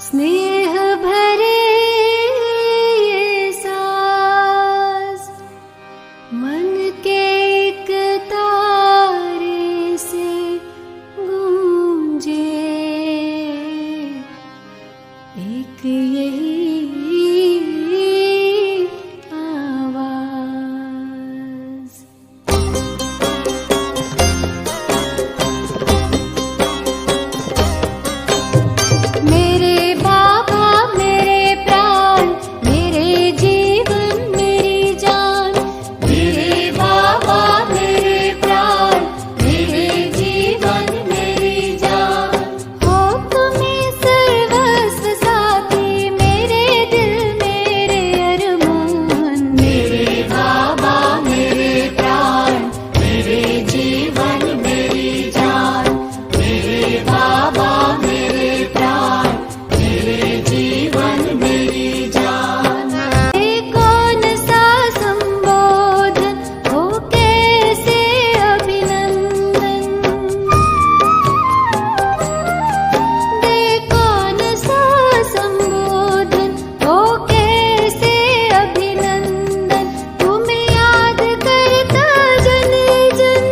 स्नेह भरे ये सांस मन के एक तारे से गूंजे, एक यही आवाज। मेरे बाबा मेरे प्राण, मेरे जीवन मेरी जान। मेरे बाबा मेरे प्राण, मेरे जीवन मेरी जान। हो तुम्हें सर्वस्व साथी, मेरे दिल मेरे अरमान। मेरे बाबा मेरे प्राण, मेरे जीवन मेरी जान। मेरे बाबा मेरे प्राण, मेरे जीवन मेरी जान। ये कौन सा संबोधन हो, कैसे अभिनंदन। दे कौन सा संबोधन हो, कैसे अभिनंदन। तुम्हें याद करता जन जन,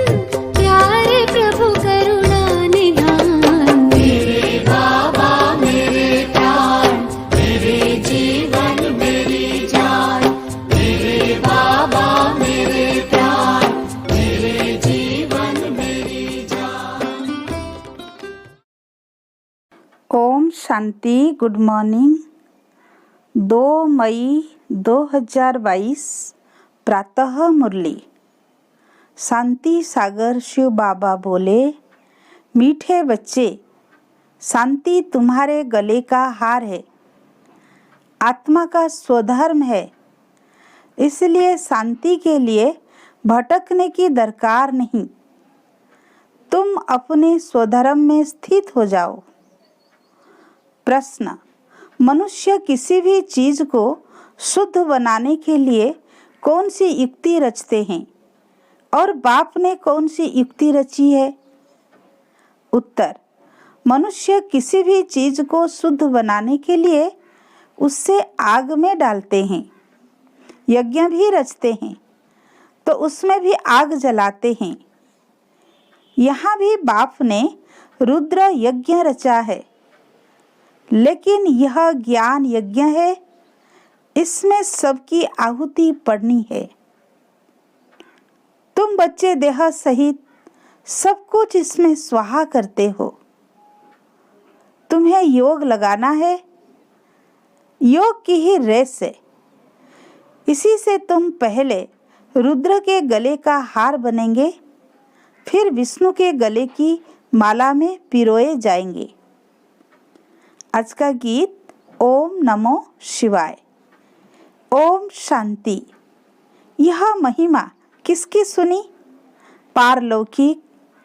प्यारे प्रभु करुणा निधान। मेरे बाबा मेरे प्राण, मेरे जीवन मेरी जान। मेरे बाबा मेरे प्राण, मेरे जीवन मेरी जान। ओम शांति। Good morning. 2 मई 2022 प्रातः मुरली। शांति सागर शिव बाबा बोले, मीठे बच्चे, शांति तुम्हारे गले का हार है, आत्मा का स्वधर्म है। इसलिए शांति के लिए भटकने की दरकार नहीं। तुम अपने स्वधर्म में स्थित हो जाओ। प्रश्न, मनुष्य किसी भी चीज को शुद्ध बनाने के लिए कौन सी युक्ति रचते हैं और बाप ने कौन सी युक्ति रची है? उत्तर, मनुष्य किसी भी चीज को शुद्ध बनाने के लिए उससे आग में डालते हैं, यज्ञ भी रचते हैं तो उसमें भी आग जलाते हैं। यहाँ भी बाप ने रुद्र यज्ञ रचा है, लेकिन यह ज्ञान यज्ञ है, इसमें सबकी आहुति पड़नी है। तुम बच्चे देह सहित सब कुछ इसमें स्वाहा करते हो। तुम्हें योग लगाना है, योग की ही रेस है। इसी से तुम पहले रुद्र के गले का हार बनेंगे, फिर विष्णु के गले की माला में पिरोए जाएंगे। आज का गीत ओम नमो शिवाय। ओम शांति। यह महिमा किसकी सुनी? पारलौकिक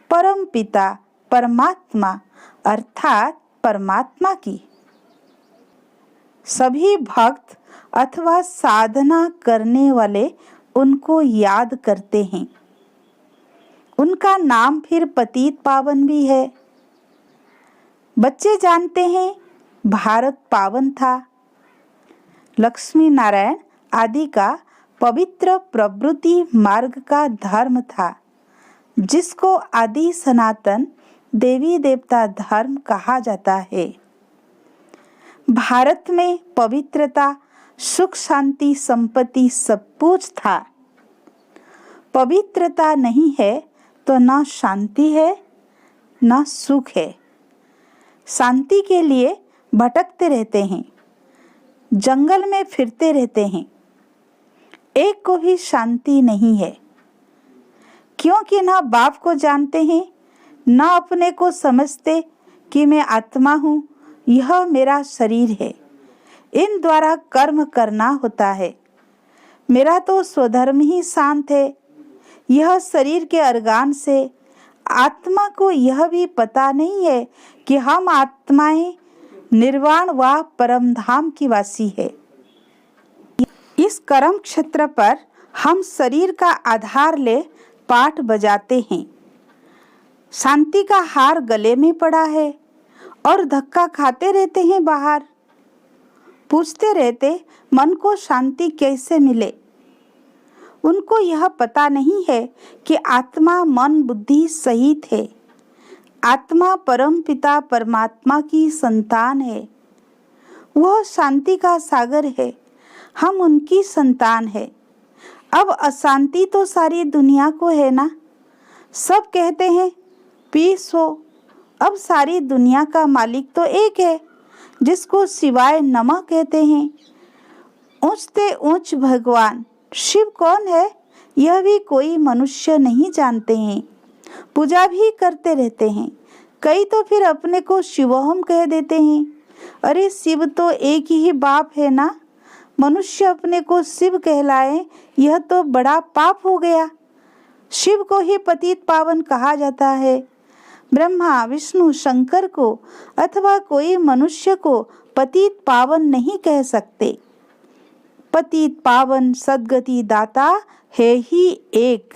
परम पिता परमात्मा अर्थात परमात्मा की। सभी भक्त अथवा साधना करने वाले उनको याद करते हैं। उनका नाम फिर पतित पावन भी है। बच्चे जानते हैं भारत पावन था, लक्ष्मी नारायण आदि का पवित्र प्रवृत्ति मार्ग का धर्म था, जिसको आदि सनातन देवी देवता धर्म कहा जाता है। भारत में पवित्रता, सुख, शांति, संपत्ति सब कुछ था। पवित्रता नहीं है तो न शांति है न सुख है। शांति के लिए भटकते रहते हैं, जंगल में फिरते रहते हैं, एक को भी शांति नहीं है, क्योंकि न बाप को जानते हैं न अपने को समझते कि मैं आत्मा हूँ, यह मेरा शरीर है, इन द्वारा कर्म करना होता है। मेरा तो स्वधर्म ही शांत है। यह शरीर के अर्गान से आत्मा को यह भी पता नहीं है कि हम आत्माएं निर्वाण व परमधाम की वासी है। इस कर्म क्षेत्र पर हम शरीर का आधार ले पाठ बजाते हैं। शांति का हार गले में पड़ा है और धक्का खाते रहते हैं बाहर। पूछते रहते मन को शांति कैसे मिले। उनको यह पता नहीं है कि आत्मा मन बुद्धि सहित है। आत्मा परम पिता परमात्मा की संतान है। वह शांति का सागर है, हम उनकी संतान है। अब अशांति तो सारी दुनिया को है ना। सब कहते हैं पीस हो। अब सारी दुनिया का मालिक तो एक है, जिसको सिवाय नमः कहते हैं। ऊंचते ऊंच भगवान शिव कौन है, यह भी कोई मनुष्य नहीं जानते हैं। पूजा भी करते रहते हैं। कई तो फिर अपने को शिवोहम कह देते हैं। अरे शिव तो एक ही बाप है ना। मनुष्य अपने को शिव कहलाए, यह तो बड़ा पाप हो गया। शिव को ही पतित पावन कहा जाता है। ब्रह्मा विष्णु शंकर को अथवा कोई मनुष्य को पतित पावन नहीं कह सकते। पतित पावन सद्गति दाता है ही एक।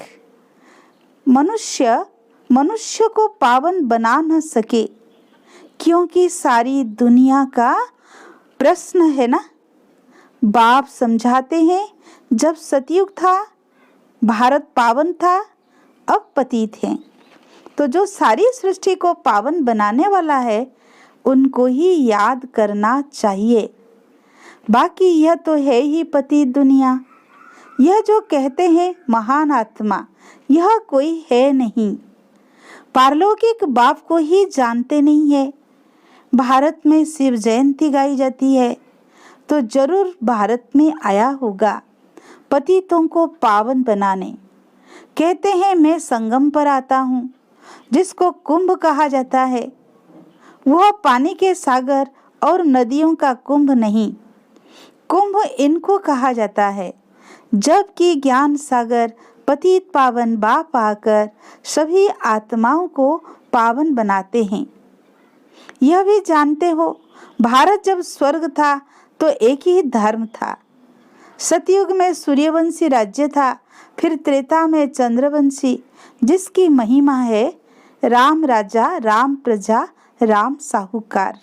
मनुष्य को पावन बना न सके, क्योंकि सारी दुनिया का प्रश्न है ना। बाप समझाते हैं जब सतयुग था भारत पावन था, अब पतित हैं। तो जो सारी सृष्टि को पावन बनाने वाला है उनको ही याद करना चाहिए। बाकी यह तो है ही पतित दुनिया। यह जो कहते हैं महान आत्मा, यह कोई है नहीं। पारलौकिक बाप को ही जानते नहीं है। भारत में शिव जयंती गाई जाती है तो जरूर भारत में आया होगा पतितों को पावन बनाने। कहते हैं मैं संगम पर आता हूँ, जिसको कुंभ कहा जाता है। वह पानी के सागर और नदियों का कुंभ नहीं, कुंभ इनको कहा जाता है। जबकि ज्ञान सागर पतित पावन बाप आकर सभी आत्माओं को पावन बनाते हैं। यह भी जानते हो, भारत जब स्वर्ग था तो एक ही धर्म था। सतयुग में सूर्यवंशी राज्य था, फिर त्रेता में चंद्रवंशी, जिसकी महिमा है राम राजा राम प्रजा राम साहूकार।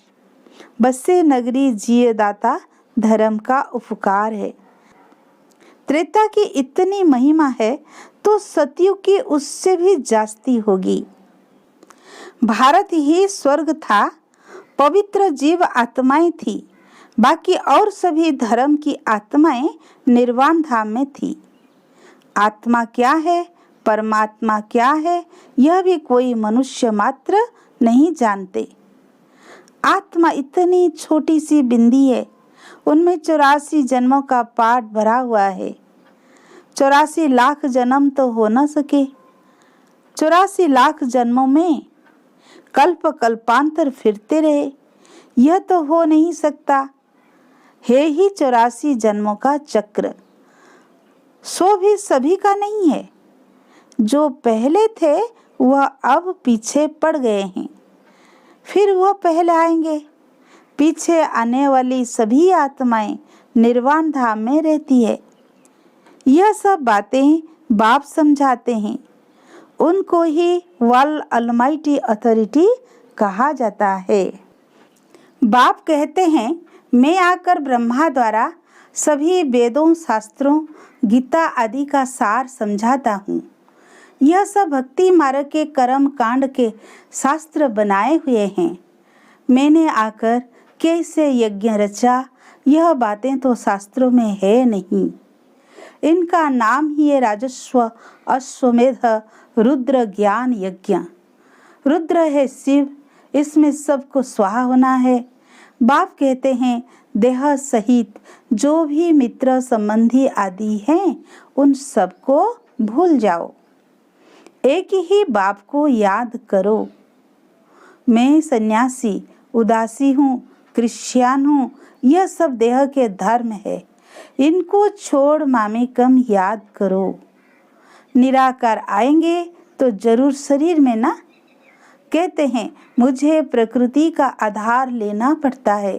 बसे नगरी जिए दाता धर्म का उपकार है। त्रेता की इतनी महिमा है तो सतयुग की उससे भी जास्ती होगी। भारत ही स्वर्ग था, पवित्र जीव आत्माएं थी। बाकी और सभी धर्म की आत्माएं निर्वाण धाम में थी। आत्मा क्या है, परमात्मा क्या है, यह भी कोई मनुष्य मात्र नहीं जानते। आत्मा इतनी छोटी सी बिंदी है, उनमें 84 जन्मों का पाठ भरा हुआ है। 84 लाख जन्म तो हो न सके। 84 लाख जन्मों में कल्प कल्पांतर फिरते रहे, यह तो हो नहीं सकता। है ही 84 जन्मों का चक्र। सो भी सभी का नहीं है। जो पहले थे वह अब पीछे पड़ गए हैं, फिर वह पहले आएंगे। पीछे आने वाली सभी आत्माएं निर्वाण धाम में रहती है। यह सब बातें बाप समझाते हैं। उनको ही वर्ल्ड अलमाइटी अथॉरिटी कहा जाता है। बाप कहते हैं मैं आकर ब्रह्मा द्वारा सभी वेदों शास्त्रों गीता आदि का सार समझाता हूँ। यह सब भक्ति मार्ग के कर्म कांड के शास्त्र बनाए हुए हैं। मैंने आकर कैसे यज्ञ रचा, यह बातें तो शास्त्रों में है नहीं। इनका नाम ही है राजस्व अश्वमेध रुद्र ज्ञान यज्ञ। रुद्र है शिव, इसमें सबको स्वाहा होना है। बाप कहते हैं देह सहित जो भी मित्र संबंधी आदि हैं उन सबको भूल जाओ, एक ही बाप को याद करो। मैं सन्यासी उदासी हूँ, क्रिश्चियन हूँ, यह सब देह के धर्म है। इनको छोड़ मामेकम याद करो। निराकार आएंगे तो जरूर शरीर में ना। कहते हैं मुझे प्रकृति का आधार लेना पड़ता है।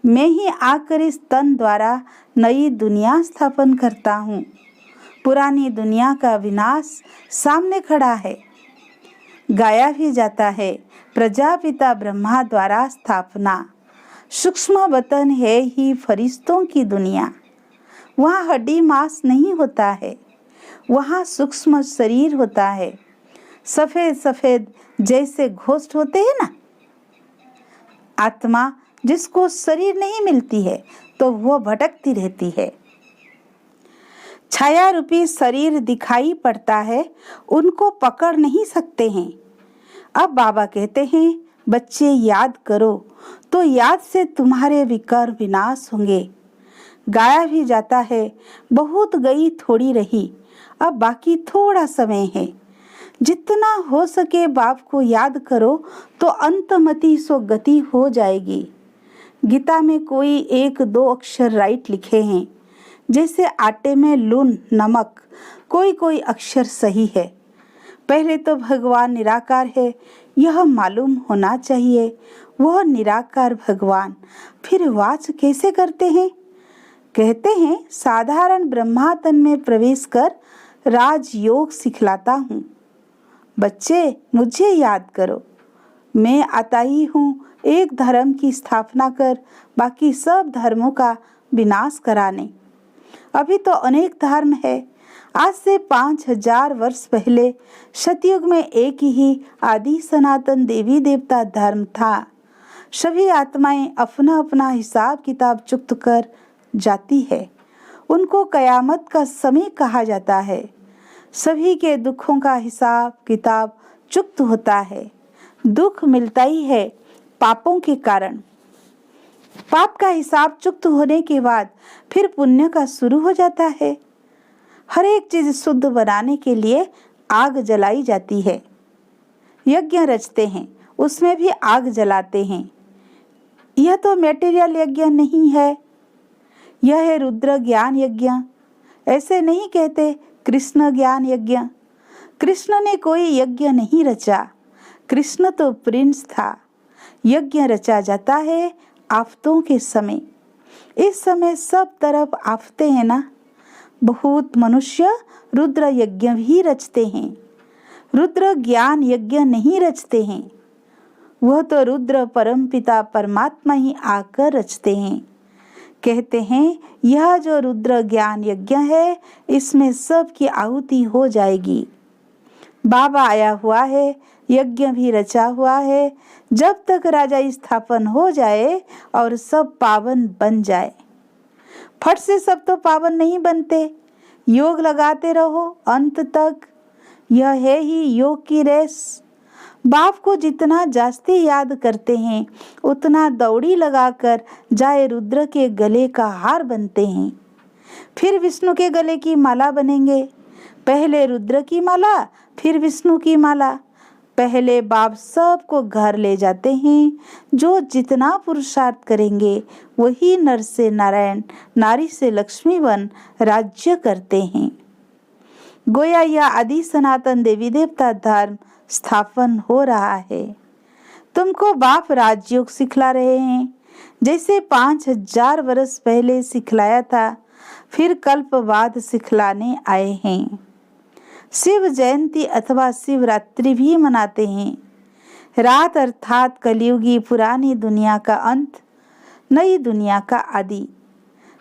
मैं ही आकर इस तन द्वारा नई दुनिया स्थापन करता हूँ। पुरानी दुनिया का विनाश सामने खड़ा है। गाया भी जाता है प्रजापिता ब्रह्मा द्वारा स्थापना, सूक्ष्म वतन है ही फरिश्तों की दुनिया। वहाँ हड्डी मांस नहीं होता है, वहाँ सूक्ष्म शरीर होता है। सफेद सफेद जैसे घोष्ठ होते हैं ना। आत्मा जिसको शरीर नहीं मिलती है तो वह भटकती रहती है। छाया रूपी शरीर दिखाई पड़ता है, उनको पकड़ नहीं सकते हैं। अब बाबा कहते हैं, बच्चे याद करो तो याद से तुम्हारे विकार विनाश होंगे। गाया भी जाता है, बहुत गई थोड़ी रही, अब बाकी थोड़ा समय है। जितना हो सके बाप को याद करो तो अंतमति सो गति हो जाएगी। गीता में कोई 1-2 अक्षर राइट लिखे हैं, जैसे आटे में लून नमक, कोई कोई अक्षर सही है। पहले तो भगवान निराकार है यह मालूम होना चाहिए। वह निराकार भगवान फिर वाच कैसे करते हैं? कहते हैं, साधारण ब्रह्मातन में प्रवेश कर राजयोग सिखलाता हूँ। बच्चे मुझे याद करो, मैं आता ही हूँ एक धर्म की स्थापना कर बाकी सब धर्मों का विनाश कराने। अभी तो अनेक धर्म है। आज से 5000 वर्ष पहले सतयुग में एक ही आदि सनातन देवी देवता धर्म था। सभी आत्माएं अपना अपना हिसाब किताब चुक्त कर जाती है। उनको कयामत का समय कहा जाता है। सभी के दुखों का हिसाब किताब चुक्त होता है। दुख मिलता ही है पापों के कारण। पाप का हिसाब चुक्त होने के बाद फिर पुण्य का शुरू हो जाता है। हर एक चीज शुद्ध बनाने के लिए आग जलाई जाती है। यज्ञ रचते हैं, उसमें भी आग जलाते हैं। यह तो मेटेरियल यज्ञ नहीं है, यह है रुद्र ज्ञान यज्ञ। ऐसे नहीं कहते कृष्ण ज्ञान यज्ञ। कृष्ण ने कोई यज्ञ नहीं रचा, कृष्ण तो प्रिंस था। यज्ञ रचा जाता है आफतों के समय। इस समय सब तरफ आफते हैं ना। बहुत मनुष्य रुद्र यज्ञ भी रचते हैं, रुद्र ज्ञान यज्ञ नहीं रचते हैं। वह तो रुद्र परमपिता परमात्मा ही आकर रचते हैं। कहते हैं, यह जो रुद्र ज्ञान यज्ञ है इसमें सब की आहुति हो जाएगी। बाबा आया हुआ है, यज्ञ भी रचा हुआ है। जब तक राजा स्थापन हो जाए और सब पावन बन जाए। फट से सब तो पावन नहीं बनते। योग लगाते रहो अंत तक। यह है ही योग की रेस। बाप को जितना जास्ती याद करते हैं उतना दौड़ी लगाकर जाए रुद्र के गले का हार बनते हैं। फिर विष्णु के गले की माला बनेंगे। पहले रुद्र की माला, फिर विष्णु की माला। पहले बाप सबको घर ले जाते हैं। जो जितना पुरुषार्थ करेंगे वही नर से नारायण, नारी से लक्ष्मी बन राज्य करते हैं। गोया यह आदि सनातन देवी देवता धर्म स्थापन हो रहा है। तुमको बाप राजयोग सिखला रहे हैं, जैसे 5000 वर्ष पहले सिखलाया था, फिर कल्प बाद सिखलाने आए हैं। शिव जयंती अथवा शिवरात्रि भी मनाते हैं। रात अर्थात कलयुगी पुरानी दुनिया का अंत, नई दुनिया का आदि।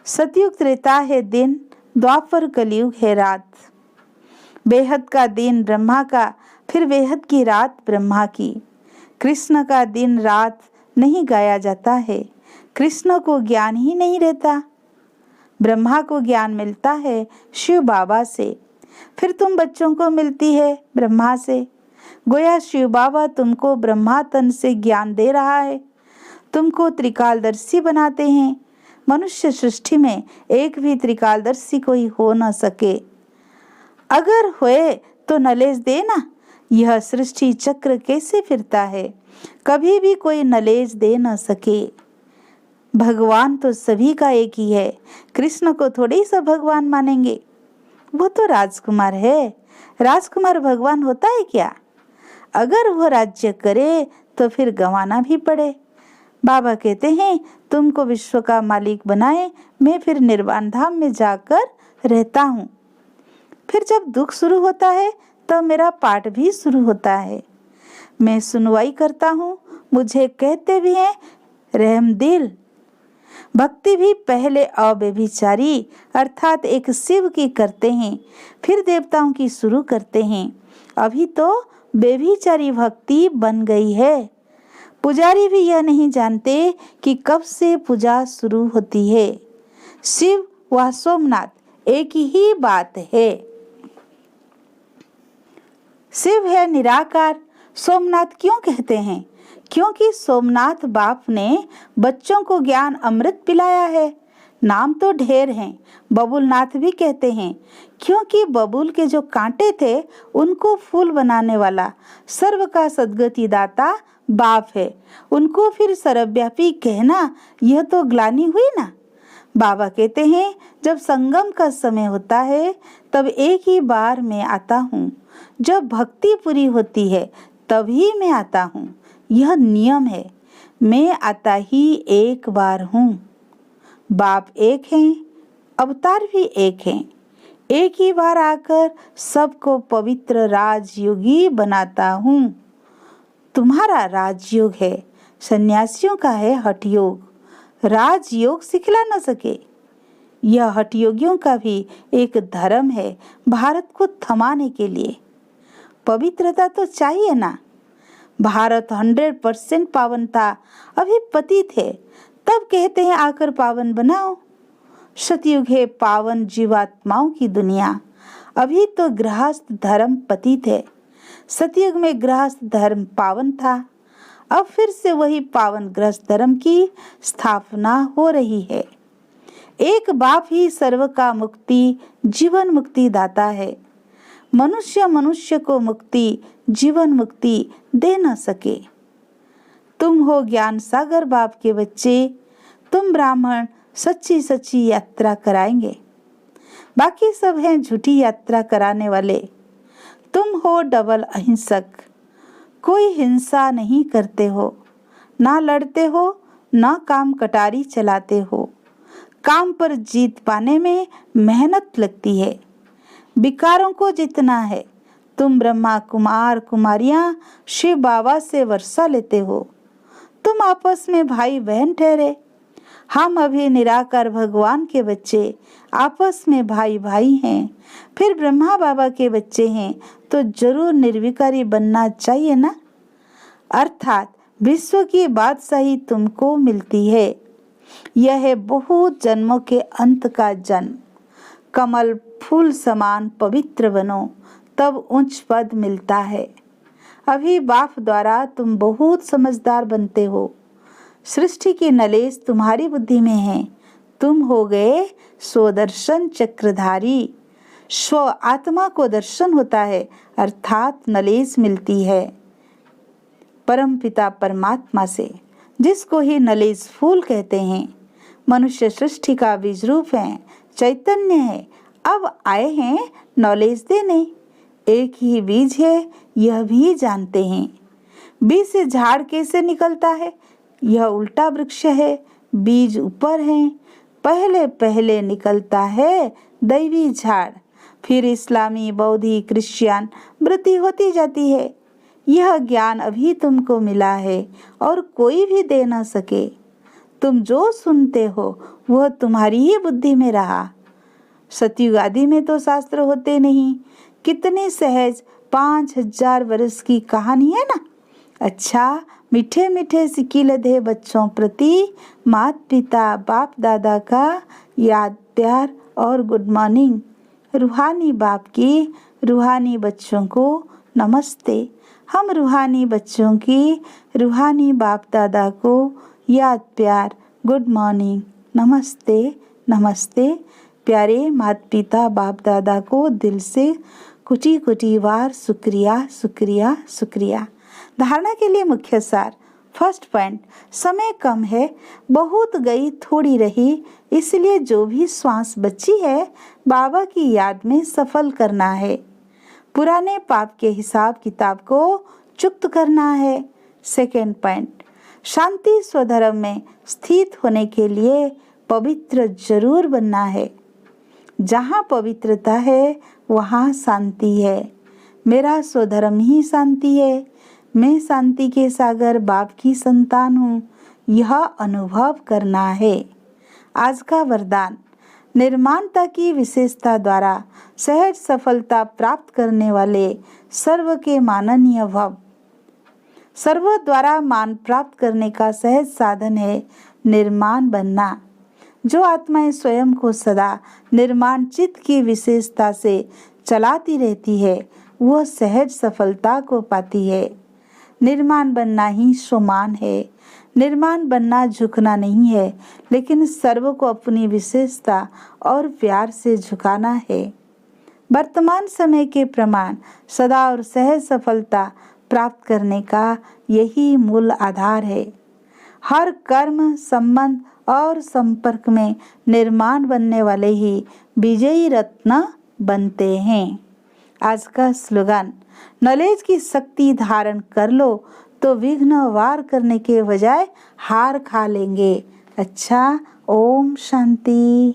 सतयुग त्रेता है दिन, द्वापर कलयुग है रात। बेहद का दिन ब्रह्मा का, फिर बेहद की रात ब्रह्मा की। कृष्ण का दिन रात नहीं गाया जाता है, कृष्ण को ज्ञान ही नहीं रहता। ब्रह्मा को ज्ञान मिलता है शिव बाबा से, फिर तुम बच्चों को मिलती है ब्रह्मा से। गोया शिव बाबा तुमको ब्रह्मा तन से ज्ञान दे रहा है, तुमको त्रिकालदर्शी बनाते हैं। मनुष्य सृष्टि में एक भी त्रिकालदर्शी कोई हो न सके। अगर होए तो नलेज देना। यह सृष्टि चक्र कैसे फिरता है, कभी भी कोई नलेज दे न सके। भगवान तो सभी का एक ही है, कृष्ण को थोड़े ही सब भगवान मानेंगे। वो तो राजकुमार है, राजकुमार भगवान होता है क्या? अगर वो राज्य करे तो फिर गंवाना भी पड़े। बाबा कहते हैं, तुमको विश्व का मालिक बनाए, मैं फिर निर्वाण धाम में जाकर रहता हूँ। फिर जब दुख शुरू होता है तब मेरा पाठ भी शुरू होता है। मैं सुनवाई करता हूँ। मुझे कहते भी हैं रहमदिल। भक्ति भी पहले अव्यभिचारी अर्थात एक शिव की करते हैं, फिर देवताओं की शुरू करते हैं। अभी तो व्यभिचारी भक्ति बन गई है। पुजारी भी यह नहीं जानते कि कब से पूजा शुरू होती है। शिव व सोमनाथ एक ही बात है। शिव है निराकार। सोमनाथ क्यों कहते हैं? क्योंकि सोमनाथ बाप ने बच्चों को ज्ञान अमृत पिलाया है। नाम तो ढेर हैं। बबुलनाथ भी कहते हैं, क्योंकि बबुल के जो कांटे थे उनको फूल बनाने वाला सर्व का सद्गति दाता बाप है। उनको फिर सर्वव्यापी कहना यह तो ग्लानि हुई ना। बाबा कहते हैं, जब संगम का समय होता है तब एक ही बार मैं आता हूँ। जब भक्ति पूरी होती है तभी मैं आता हूँ। यह नियम है। मैं आता ही एक बार हूँ। बाप एक हैं, अवतार भी एक हैं। एक ही बार आकर सबको पवित्र राजयोगी बनाता हूँ। तुम्हारा राजयोग है, सन्यासियों का है हठयोग। राजयोग सिखला न सके। यह हठयोगियों का भी एक धर्म है भारत को थमाने के लिए। पवित्रता तो चाहिए ना। भारत 100% पावन था, अभी पतित है, तब कहते हैं आकर पावन बनाओ। सतयुग है पावन जीवात्माओं की दुनिया। अभी तो गृहस्थ धर्म पतित है। सतयुग में गृहस्थ धर्म पावन था, अब फिर से वही पावन गृहस्थ धर्म की स्थापना हो रही है। एक बाप ही सर्व का मुक्ति जीवन मुक्ति दाता है। मनुष्य मनुष्य को मुक्ति जीवन मुक्ति दे न सके। तुम हो ज्ञान सागर बाप के बच्चे। तुम ब्राह्मण सच्ची सच्ची यात्रा कराएंगे, बाकी सब हैं झूठी यात्रा कराने वाले। तुम हो डबल अहिंसक। कोई हिंसा नहीं करते हो, ना लड़ते हो, ना काम कटारी चलाते हो। काम पर जीत पाने में मेहनत लगती है। विकारों को जितना है। तुम ब्रह्मा कुमार कुमारियां शिव बाबा से वर्षा लेते हो। तुम आपस में भाई बहन ठहरे। हम अभी निराकार भगवान के बच्चे आपस में भाई भाई हैं। फिर ब्रह्मा बाबा के बच्चे हैं तो जरूर निर्विकारी बनना चाहिए ना। अर्थात विश्व की बादशाही तुमको मिलती है। यह है बहुत जन्मों के अंत का जन्म। कमल फूल समान पवित्र बनो, तब उच्च पद मिलता है। अभी बाप द्वारा तुम बहुत समझदार बनते हो। सृष्टि की नलेज तुम्हारी बुद्धि में है। तुम हो गए स्वदर्शन चक्रधारी। स्व आत्मा को दर्शन होता है, अर्थात नलेज मिलती है परम पिता परमात्मा से, जिसको ही नलेज फूल कहते हैं। मनुष्य सृष्टि का बीज रूप है, चैतन्य है। अब आए हैं नॉलेज देने। एक ही बीज है, यह भी जानते हैं। बीज से झाड़ कैसे निकलता है? यह उल्टा वृक्ष है। बीज ऊपर है। पहले पहले निकलता है दैवी झाड़, फिर इस्लामी बौद्धी क्रिश्चियन वृद्धि होती जाती है। यह ज्ञान अभी तुमको मिला है और कोई भी दे न सके। तुम जो सुनते हो वह तुम्हारी ही बुद्धि में रहा। सतयुग आदि में तो शास्त्र होते नहीं। कितने सहज 5000 वर्ष की कहानी है ना। अच्छा, मीठे मीठे सिक्की लदे बच्चों प्रति माता पिता बाप दादा का याद प्यार और गुड मॉर्निंग। रूहानी बाप की रूहानी बच्चों को नमस्ते। हम रूहानी बच्चों की रूहानी बाप दादा को याद प्यार गुड मॉर्निंग नमस्ते नमस्ते। प्यारे माता पिता बाप दादा को दिल से कुटी कुटी बार शुक्रिया शुक्रिया शुक्रिया। धारणा के लिए मुख्य सार। फर्स्ट पॉइंट, समय कम है, बहुत गई थोड़ी रही, इसलिए जो भी श्वास बची है बाबा की याद में सफल करना है। पुराने पाप के हिसाब किताब को चुक्त करना है। सेकेंड पॉइंट, शांति स्वधर्म में स्थित होने के लिए पवित्र जरूर बनना है। जहाँ पवित्रता है वहाँ शांति है। मेरा स्वधर्म ही शांति है। मैं शांति के सागर बाप की संतान हूँ। यह अनुभव करना है। आज का वरदान, निर्माणता की विशेषता द्वारा सहज सफलता प्राप्त करने वाले सर्व के माननीय भव। सर्व द्वारा मान प्राप्त करने का सहज साधन है निर्माण बनना। जो आत्माएं स्वयं को सदा निर्माण चित्त की विशेषता से चलाती रहती है, वह सहज सफलता को पाती है। निर्माण बनना ही स्वमान है। निर्माण बनना झुकना नहीं है, लेकिन सर्व को अपनी विशेषता और प्यार से झुकाना है। वर्तमान समय के प्रमाण सदा और सहज सफलता प्राप्त करने का यही मूल आधार है। हर कर्म, संबंध और संपर्क में निर्माण बनने वाले ही विजयी रत्न बनते हैं। आज का स्लोगन, नॉलेज की शक्ति धारण कर लो तो विघ्न वार करने के बजाय हार खा लेंगे। अच्छा, ओम शांति।